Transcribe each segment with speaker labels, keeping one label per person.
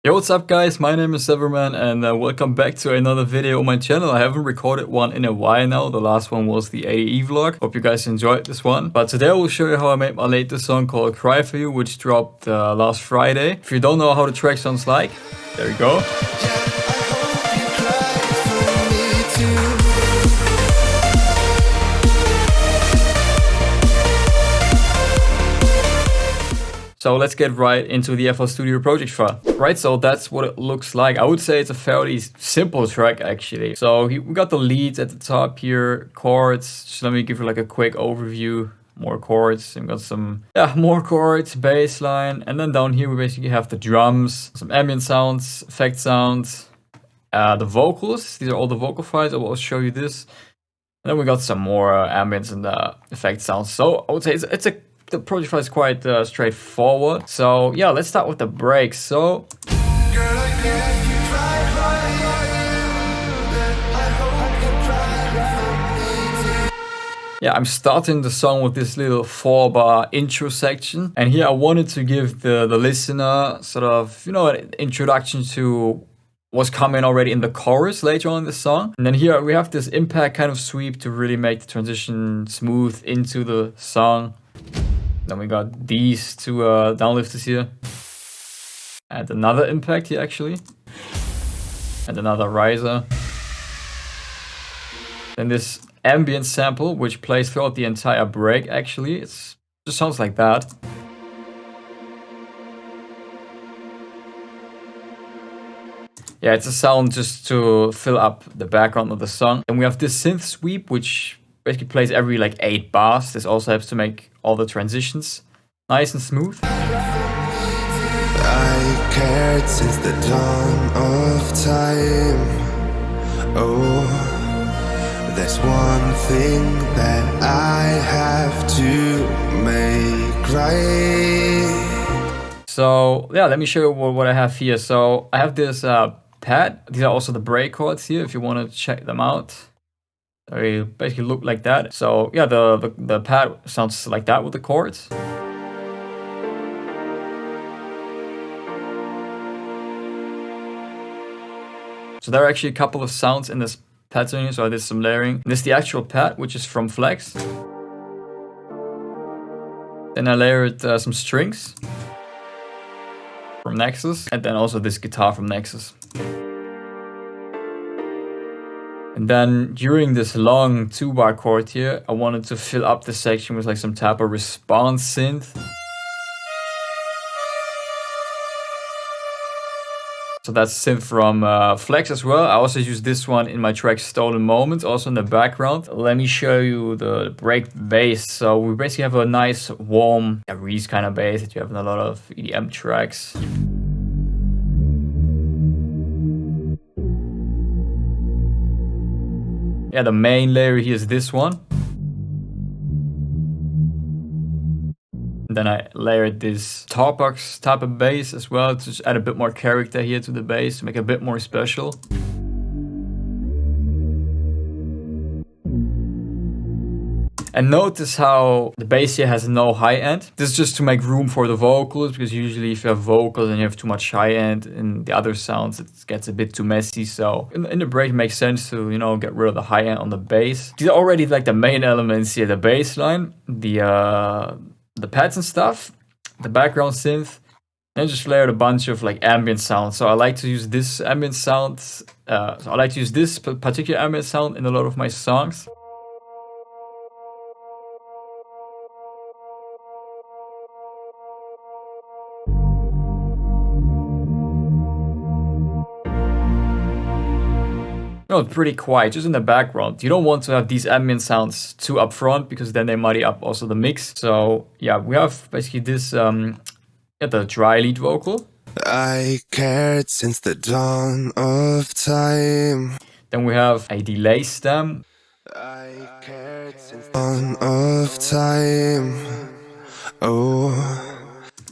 Speaker 1: Yo, what's up guys, my name is Severman and welcome back to another video on my channel. I haven't recorded one in a while now. The last one was the AE vlog. Hope you guys enjoyed this one. But today I will show you how I made my latest song called Cry For You, which dropped last Friday. If you don't know how the track sounds like, there you go. So let's get right into the FL Studio project file. Right, so that's what it looks like. I would say it's a fairly simple track actually. So we got the leads at the top here, chords. Just let me give you like a quick overview. More chords, and got some, more chords, bass line. And then down here we basically have the drums, some ambient sounds, effect sounds, the vocals. These are all the vocal files. I will show you this. And then we got some more ambience and effect sounds. So I would say the project file is quite straightforward. So yeah, let's start with the breaks. So yeah, I'm starting the song with this little 4-bar intro section. And here I wanted to give the listener sort of, an introduction to what's coming already in the chorus later on in the song. And then here we have this impact kind of sweep to really make the transition smooth into the song. Then we got these two downlifters here. And another impact here actually. And another riser. Then this ambient sample, which plays throughout the entire break actually. It just sounds like that. Yeah, it's a sound just to fill up the background of the song. And we have this synth sweep, which basically plays every like 8 bars. This also helps to make all the transitions nice and smooth.
Speaker 2: I cared since the dawn of time. Oh, there's one thing that I have to make right.
Speaker 1: So yeah, let me show you what I have here. So I have this pad. These are also the break chords here if you want to check them out. They basically look like that. So yeah, the pad sounds like that with the chords. So there are actually a couple of sounds in this pattern here, so I did some layering. This is the actual pad, which is from Flex. Then I layered some strings from Nexus, and then also this guitar from Nexus. And then during this long 2-bar chord here, I wanted to fill up the section with like some type of response synth. So that's synth from Flex as well. I also use this one in my track Stolen Moments, also in the background. Let me show you the break bass. So we basically have a nice warm Reese kind of bass that you have in a lot of EDM tracks. Yeah, the main layer here is this one. And then I layered this Tarbox type of bass as well to just add a bit more character here to the bass, to make it a bit more special. And notice how the bass here has no high end. This is just to make room for the vocals, because usually if you have vocals and you have too much high end in the other sounds, it gets a bit too messy. So in the break it makes sense to, get rid of the high end on the bass. These are already like the main elements here, the bass line, the pads and stuff, the background synth, and just layered a bunch of like ambient sounds. So I like to use this ambient sound, particular ambient sound in a lot of my songs. It's pretty quiet, just in the background. You don't want to have these ambient sounds too up front, because then they muddy up also the mix. So yeah, we have basically this, the dry lead vocal.
Speaker 2: I cared since the dawn of time.
Speaker 1: Then we have a delay stem.
Speaker 2: I cared since the dawn of time. Oh.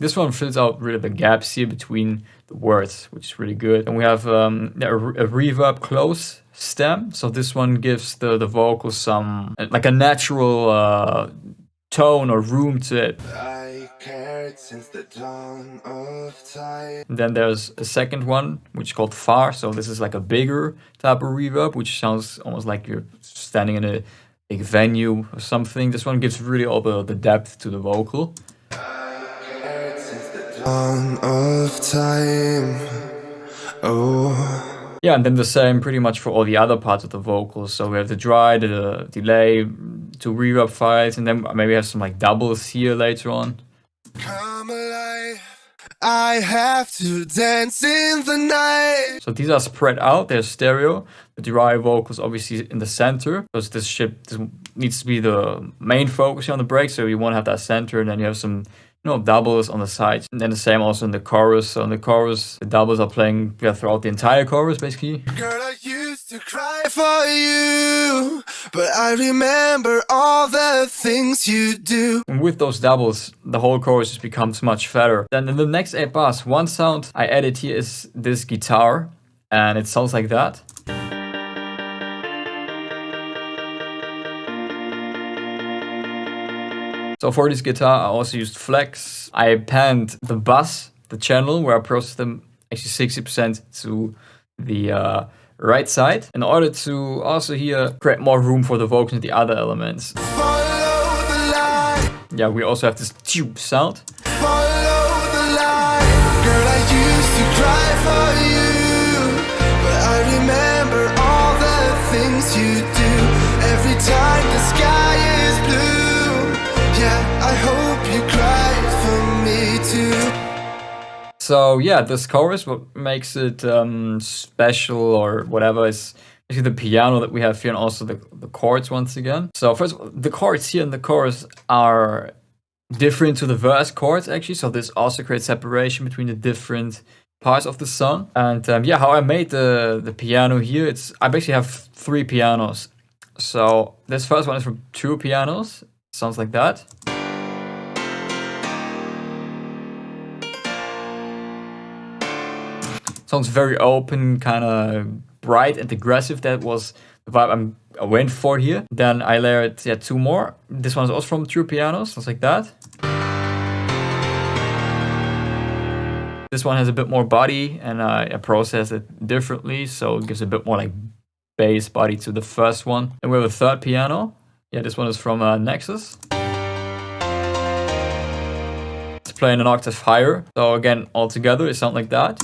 Speaker 1: This one fills out really the gaps here between the words, which is really good. And we have a reverb close stem. So this one gives the vocal some, like a natural tone or room to it.
Speaker 2: I cared since the dawn of time.
Speaker 1: Then there's a second one, which is called far. So this is like a bigger type of reverb, which sounds almost like you're standing in a big venue or something. This one gives really all the depth to the vocal.
Speaker 2: Cared since the dawn of time. Oh.
Speaker 1: Yeah, and then the same pretty much for all the other parts of the vocals. So we have the dry, the delay, 2 reverb files, and then maybe have some like doubles here later on.
Speaker 2: Come alive. I have to dance in the night.
Speaker 1: So these are spread out, they're stereo. The dry vocals obviously in the center, because this needs to be the main focus on the break. So you want to have that center, and then you have some doubles on the sides. And then the same also in the chorus. So in the chorus, the doubles are playing throughout the entire chorus, basically.
Speaker 2: Girl, I used to cry for you, but I remember all the things you do.
Speaker 1: And with those doubles, the whole chorus just becomes much fatter. Then in the next 8 bars, one sound I added here is this guitar, and it sounds like that. So for this guitar, I also used flex. I panned the bass, the channel, where I processed them actually 60% to the right side, in order to also here create more room for the vocals and the other elements.
Speaker 2: Follow the line.
Speaker 1: Yeah, we also have this tube sound.
Speaker 2: Follow the line. Girl, I used to cry for you, but I remember all the things you do. Every time the sky is blue. Yeah, I hope you cried for me too.
Speaker 1: So yeah, this chorus, what makes it special or whatever, is actually the piano that we have here, and also the chords once again. So first of all, the chords here in the chorus are different to the verse chords actually. So this also creates separation between the different parts of the song. And yeah, how I made the piano here, I basically have 3 pianos. So this first one is from 2 pianos. Sounds like that. Sounds very open, kind of bright and aggressive. That was the vibe I went for here. Then I layered 2 more. This one is also from 2 pianos. Sounds like that. This one has a bit more body, and I process it differently, so it gives a bit more like bass body to the first one. And we have a 3rd piano. Yeah, this one is from Nexus. It's playing an octave higher. So again, all together, it sounds like that.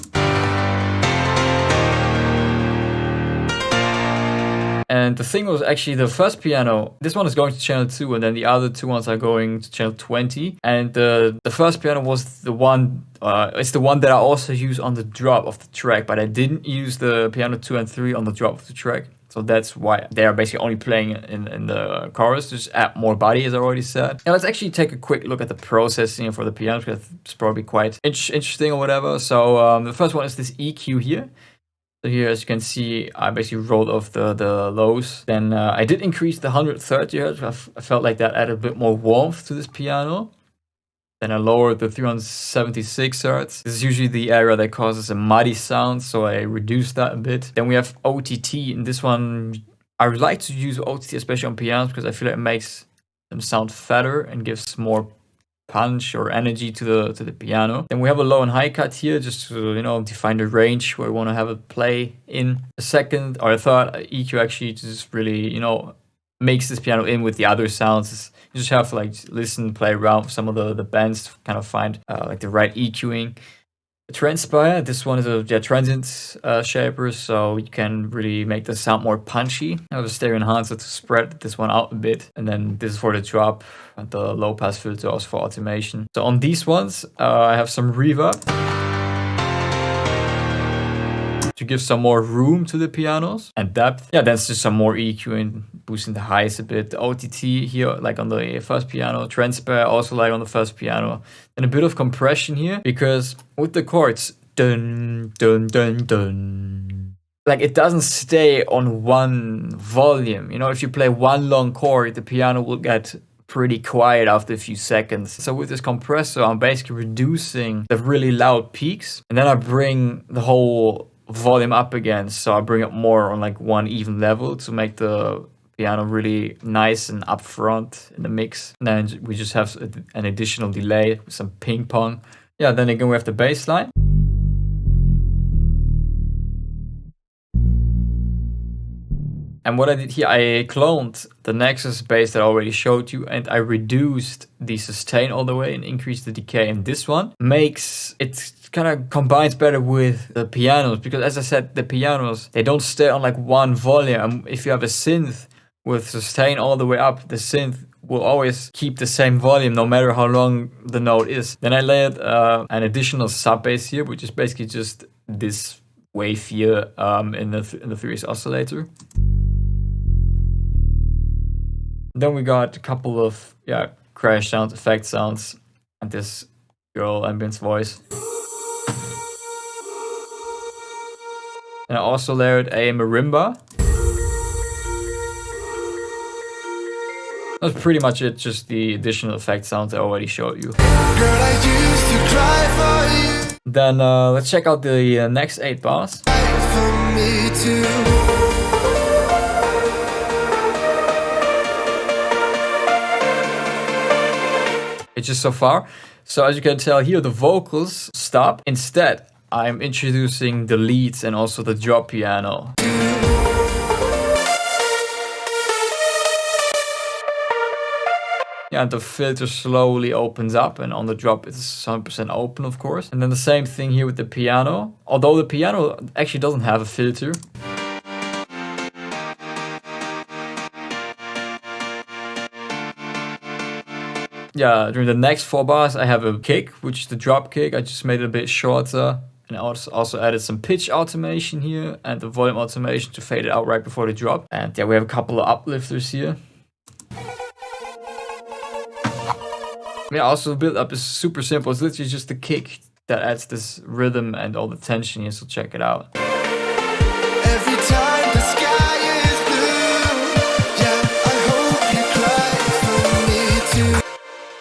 Speaker 1: And the thing was actually the first piano, this one is going to channel 2, and then the other 2 ones are going to channel 20. And the first piano was the one, it's the one that I also use on the drop of the track, but I didn't use the piano 2 and 3 on the drop of the track. So that's why they are basically only playing in the chorus, to just add more body, as I already said. And let's actually take a quick look at the processing for the piano, because it's probably quite interesting or whatever. So the first one is this EQ here. So here, as you can see, I basically rolled off the lows. Then I did increase the 130 Hz. I felt like that added a bit more warmth to this piano. Then I lowered the 376 Hz. This is usually the area that causes a muddy sound, so I reduced that a bit. Then we have OTT, and this one, I would like to use OTT, especially on pianos, because I feel like it makes them sound fatter and gives more punch or energy to the piano. Then we have a low and high cut here, just to define the range where we want to have it play in. The second or third EQ actually just really makes this piano in with the other sounds. You just have to like listen, play around with some of the bends to kind of find like the right EQing. The Transpire, this one is a transient shaper, so you can really make the sound more punchy. I have a stereo enhancer to spread this one out a bit. And then this is for the drop, and the low pass filter also for automation. So on these ones, I have some reverb to give some more room to the pianos and depth. Yeah, that's just some more EQing, boosting the highs a bit. The OTT here, like on the first piano. Transpire also like on the first piano. And a bit of compression here, because with the chords, dun, dun, dun, dun, like it doesn't stay on one volume. If you play one long chord, the piano will get pretty quiet after a few seconds. So with this compressor, I'm basically reducing the really loud peaks, and then I bring the whole volume up again. So I bring it more on like one even level to make the piano really nice and upfront in the mix. And then we just have an additional delay with some ping pong. Yeah, then again we have the bass line. And what I did here, I cloned the Nexus bass that I already showed you, and I reduced the sustain all the way and increased the decay. And this one makes it kind of combines better with the pianos, because as I said, the pianos, they don't stay on like one volume. If you have a synth with sustain all the way up, the synth will always keep the same volume no matter how long the note is. Then I layered an additional sub bass here, which is basically just this wave here in the 3S oscillator. Then we got a couple of crash sounds, effect sounds, and this girl ambience voice. And I also layered a marimba. That's pretty much it, just the additional effect sounds I already showed you.
Speaker 2: Girl, I used to cry for you.
Speaker 1: Then let's check out the next 8 bars.
Speaker 2: For me too.
Speaker 1: It's just so far. So as you can tell here, the vocals stop. Instead, I'm introducing the leads and also the drop piano. Yeah, and the filter slowly opens up, and on the drop it's 100% open, of course. And then the same thing here with the piano. Although the piano actually doesn't have a filter. Yeah, during the next 4 bars, I have a kick, which is the drop kick. I just made it a bit shorter. And I also added some pitch automation here and the volume automation to fade it out right before the drop. And yeah, we have a couple of uplifters here. Yeah, also the build up is super simple. It's literally just the kick that adds this rhythm and all the tension here, so check it out.
Speaker 2: Every time the sky is blue, yeah, I hope you cry for me too.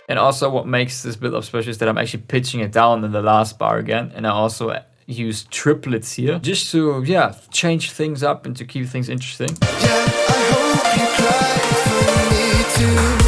Speaker 1: And also what makes this build up special is that I'm actually pitching it down in the last bar again. And I also use triplets here just to, change things up and to keep things interesting.
Speaker 2: Yeah, I hope you cry for me too.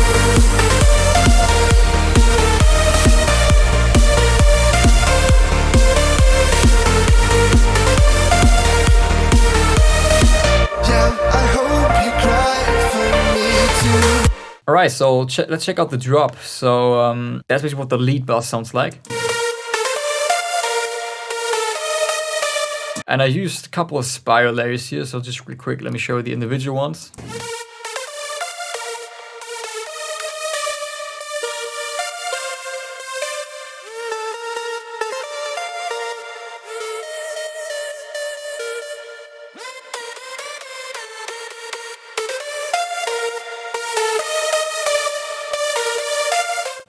Speaker 1: Alright, so let's check out the drop. So that's basically what the lead bass sounds like. And I used a couple of spiral layers here, so just real quick, let me show you the individual ones.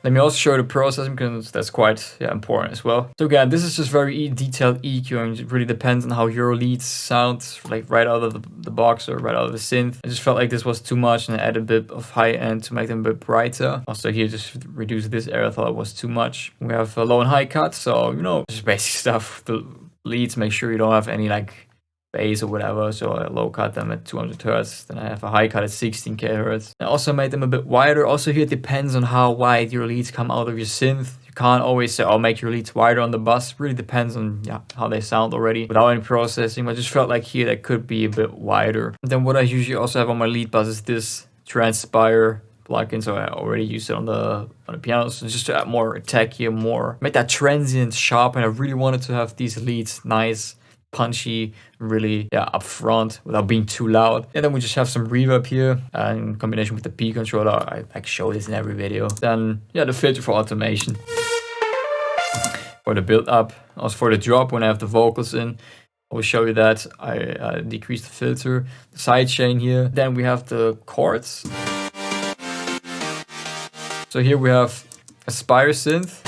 Speaker 1: Let me also show you the processing, because that's quite important as well. So again, this is just very detailed EQ, and it really depends on how your leads sound, like right out of the box or right out of the synth. I just felt like this was too much, and I added a bit of high end to make them a bit brighter. Also here, just reduce this area, I thought it was too much. We have a low and high cut, so just basic stuff. The leads, make sure you don't have any like bass or whatever, so I low cut them at 200 hertz. Then I have a high cut at 16k hertz. I also made them a bit wider. Also here it depends on how wide your leads come out of your synth. You can't always say, oh, make your leads wider on the bus. It really depends on how they sound already without any processing. I just felt like here that could be a bit wider. And then what I usually also have on my lead bus is this Transpire plugin, so I already used it on the piano, so just to add more attack here, make that transient sharp. And I really wanted to have these leads nice, punchy, really up front without being too loud. And then we just have some reverb here in combination with the P controller. I like show this in every video. Then the filter for automation for the build up. Also for the drop, when I have the vocals in, I will show you that I decrease the filter, the sidechain here. Then we have the chords. So here we have a Spire synth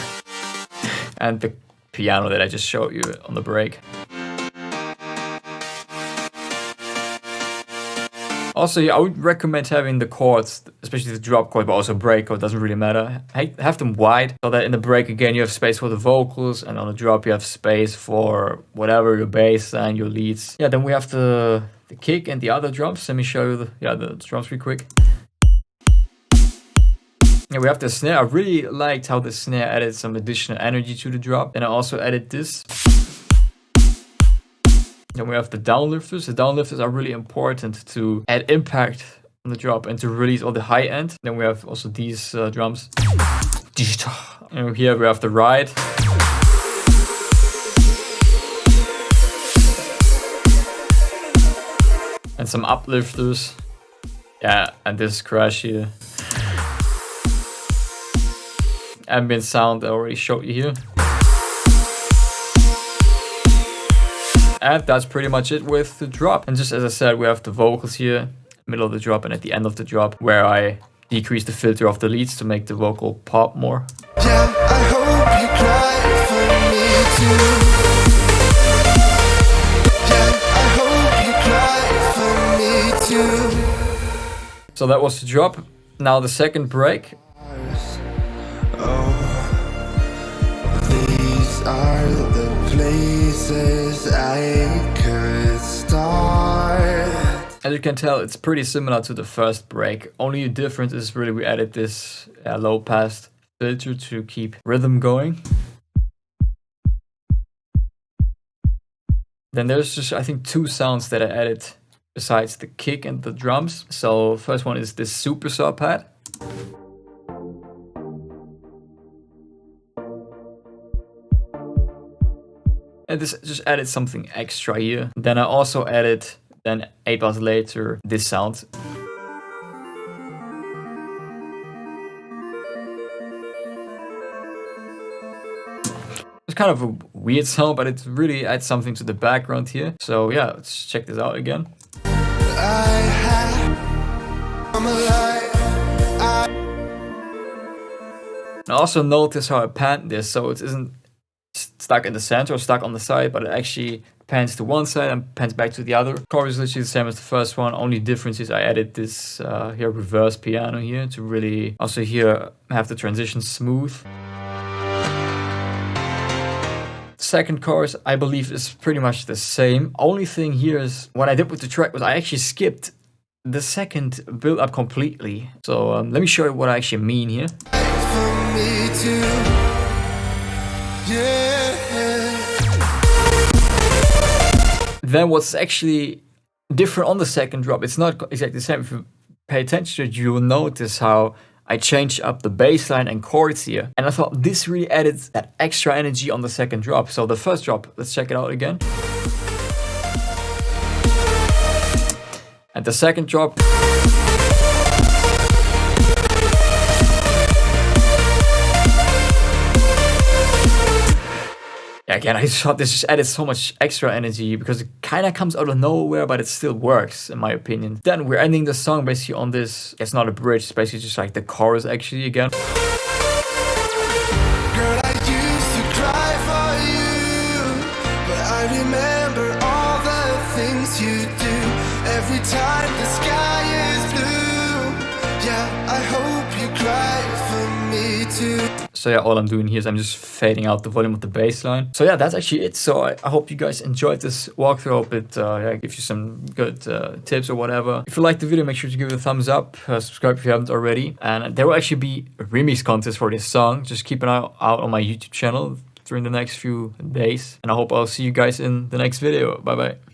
Speaker 1: and the piano that I just showed you on the break. Also, I would recommend having the chords, especially the drop chord, but also break chord, doesn't really matter. Have them wide, so that in the break, again, you have space for the vocals, and on the drop, you have space for whatever, your bass and your leads. Yeah, then we have the the kick and the other drums. Let me show you the drums real quick. Yeah, we have the snare. I really liked how the snare added some additional energy to the drop. And I also added this. Then we have the downlifters. The downlifters are really important to add impact on the drop and to release all the high end. Then we have also these drums. And here we have the ride. And some uplifters. Yeah, and this crash here. Ambient sound I already showed you here. And that's pretty much it with the drop. And just as I said, we have the vocals here, middle of the drop and at the end of the drop, where I decrease the filter of the leads to make the vocal pop more.
Speaker 2: Yeah, I hope you cry for me too. Yeah, I hope you cry for me too.
Speaker 1: So that was the drop. Now the second break.
Speaker 2: Oh, these are the places I could start.
Speaker 1: As you can tell, it's pretty similar to the first break. Only the difference is really we added this low pass filter to keep rhythm going. Then there's just, I think, 2 sounds that I added besides the kick and the drums. So first one is this super saw pad. And this just added something extra here. Then I also added, then 8 bars later, this sound. It's kind of a weird sound, but it really adds something to the background here. So yeah, let's check this out again. And also notice how I panned this, so it isn't stuck in the center or stuck on the side, but it actually pans to one side and pans back to the other. Chorus is literally the same as the first one. Only difference is I added this here reverse piano here to really also here have the transition smooth. Second chorus, I believe, is pretty much the same. Only thing here is what I did with the track was I actually skipped the second build up completely. So let me show you what I actually mean here.
Speaker 2: For me too. Yeah.
Speaker 1: Then what's actually different on the second drop, it's not exactly the same. If you pay attention to it, you will notice how I changed up the bass line and chords here. And I thought this really added that extra energy on the second drop. So the first drop, let's check it out again. And the second drop. Yeah, again, I just thought this just added so much extra energy because it kind of comes out of nowhere, but it still works, in my opinion. Then we're ending the song basically on this, it's not a bridge, it's basically just like the chorus actually again.
Speaker 2: Girl, I used to cry for you, but I remember all the things you do every time the sky is blue. Yeah, I hope you cry for me too.
Speaker 1: So yeah, all I'm doing here is I'm just fading out the volume of the bass line. So yeah, that's actually it. So I hope you guys enjoyed this walkthrough. I hope it gives you some good tips or whatever. If you liked the video, make sure to give it a thumbs up. Subscribe if you haven't already. And there will actually be a remix contest for this song. Just keep an eye out on my YouTube channel during the next few days. And I hope I'll see you guys in the next video. Bye bye.